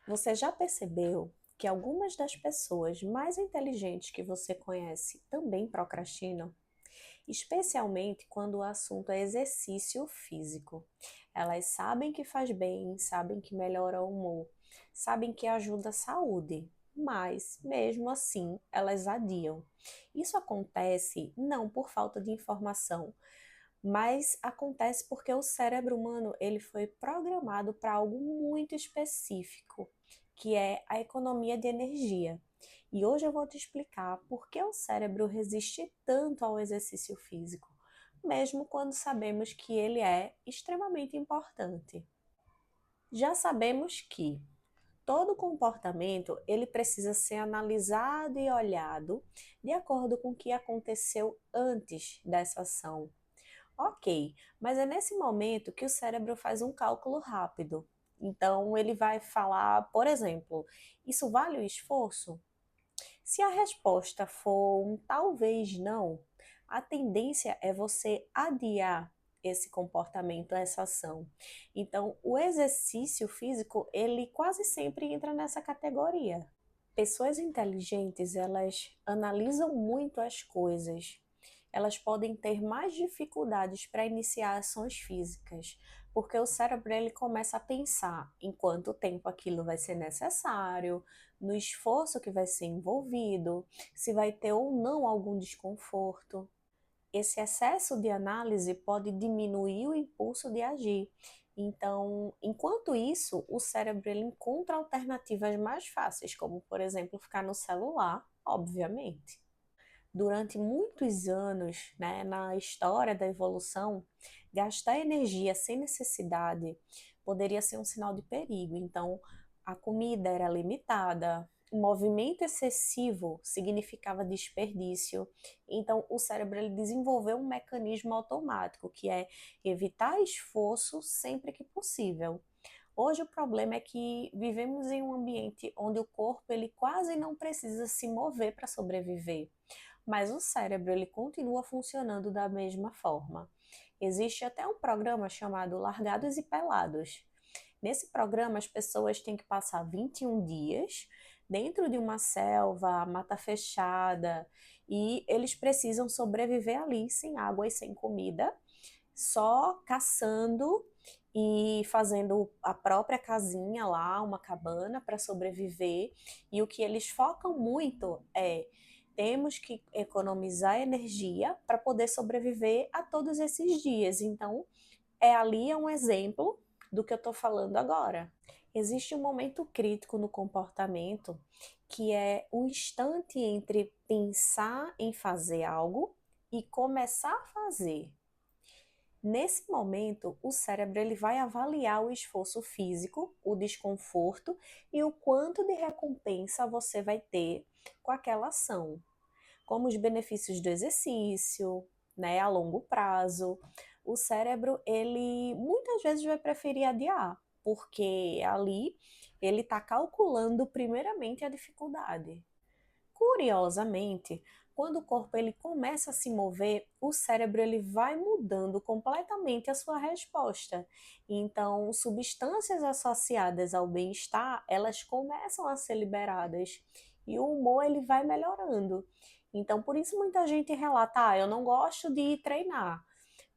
Você já percebeu que algumas das pessoas mais inteligentes que você conhece também procrastinam? Especialmente quando o assunto é exercício físico. Elas sabem que faz bem, sabem que melhora o humor, sabem que ajuda a saúde, mas mesmo assim elas adiam. Isso acontece não por falta de informação, mas acontece porque o cérebro humano ele foi programado para algo muito específico, que é a economia de energia. E hoje eu vou te explicar por que o cérebro resiste tanto ao exercício físico, mesmo quando sabemos que ele é extremamente importante. Já sabemos que todo comportamento ele precisa ser analisado e olhado de acordo com o que aconteceu antes dessa ação. Ok, mas é nesse momento que o cérebro faz um cálculo rápido. Então, ele vai falar, por exemplo, isso vale o esforço? Se a resposta for um talvez não, a tendência é você adiar esse comportamento, essa ação. Então, o exercício físico, ele quase sempre entra nessa categoria. Pessoas inteligentes, elas analisam muito as coisas. Elas podem ter mais dificuldades para iniciar ações físicas, porque o cérebro ele começa a pensar em quanto tempo aquilo vai ser necessário, no esforço que vai ser envolvido, se vai ter ou não algum desconforto. Esse excesso de análise pode diminuir o impulso de agir. Então, enquanto isso, o cérebro ele encontra alternativas mais fáceis, como, por exemplo, ficar no celular, obviamente. Durante muitos anos, né, na história da evolução, gastar energia sem necessidade poderia ser um sinal de perigo. Então, a comida era limitada, o movimento excessivo significava desperdício. Então, o cérebro ele desenvolveu um mecanismo automático, que é evitar esforço sempre que possível. Hoje o problema é que vivemos em um ambiente onde o corpo ele quase não precisa se mover para sobreviver, mas o cérebro ele continua funcionando da mesma forma. Existe até um programa chamado Largados e Pelados. Nesse programa, as pessoas têm que passar 21 dias dentro de uma selva, mata fechada, e eles precisam sobreviver ali, sem água e sem comida, só caçando e fazendo a própria casinha lá, uma cabana para sobreviver. E o que eles focam muito é temos que economizar energia para poder sobreviver a todos esses dias. Então, ali é um exemplo do que eu estou falando agora. Existe um momento crítico no comportamento que é o instante entre pensar em fazer algo e começar a fazer. Nesse momento, o cérebro ele vai avaliar o esforço físico, o desconforto e o quanto de recompensa você vai ter com aquela ação, como os benefícios do exercício, né, a longo prazo. O cérebro, ele muitas vezes vai preferir adiar, porque ali ele está calculando primeiramente a dificuldade. Curiosamente, quando o corpo ele começa a se mover, o cérebro ele vai mudando completamente a sua resposta. Então, substâncias associadas ao bem-estar, elas começam a ser liberadas e o humor ele vai melhorando. Então, por isso muita gente relata, eu não gosto de treinar,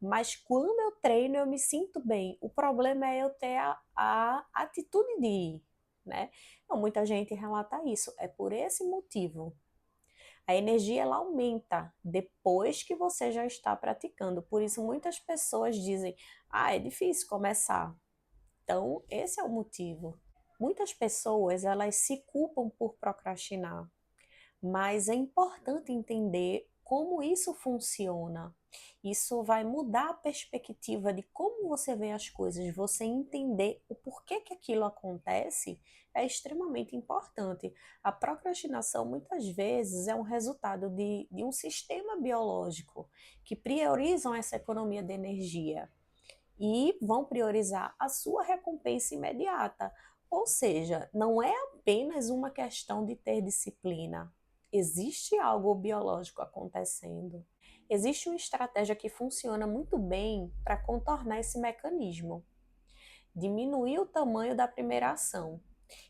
mas quando eu treino eu me sinto bem. O problema é eu ter a atitude de ir, né? Então, muita gente relata isso. É por esse motivo. A energia ela aumenta depois que você já está praticando. Por isso, muitas pessoas dizem: é difícil começar. Então, esse é o motivo. Muitas pessoas elas se culpam por procrastinar, mas é importante entender como isso funciona. Isso vai mudar a perspectiva de como você vê as coisas, você entender o porquê que aquilo acontece é extremamente importante. A procrastinação muitas vezes é um resultado de um sistema biológico que priorizam essa economia de energia e vão priorizar a sua recompensa imediata. Ou seja, não é apenas uma questão de ter disciplina. Existe algo biológico acontecendo. Existe uma estratégia que funciona muito bem para contornar esse mecanismo. Diminuir o tamanho da primeira ação.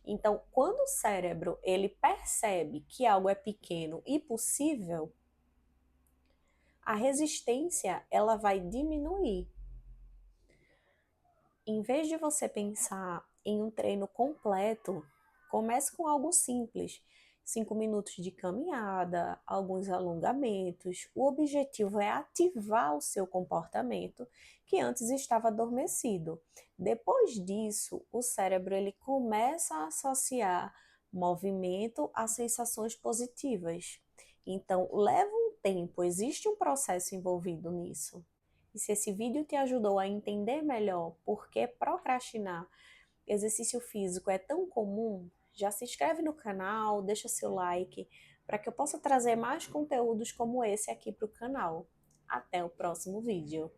Então, quando o cérebro ele percebe que algo é pequeno e possível, a resistência ela vai diminuir. Em vez de você pensar em um treino completo, comece com algo simples. 5 minutos de caminhada, alguns alongamentos. O objetivo é ativar o seu comportamento que antes estava adormecido. Depois disso, o cérebro ele começa a associar movimento a sensações positivas. Então, leva um tempo, existe um processo envolvido nisso. E se esse vídeo te ajudou a entender melhor por que procrastinar exercício físico é tão comum, já se inscreve no canal, deixa seu like, para que eu possa trazer mais conteúdos como esse aqui para o canal. Até o próximo vídeo.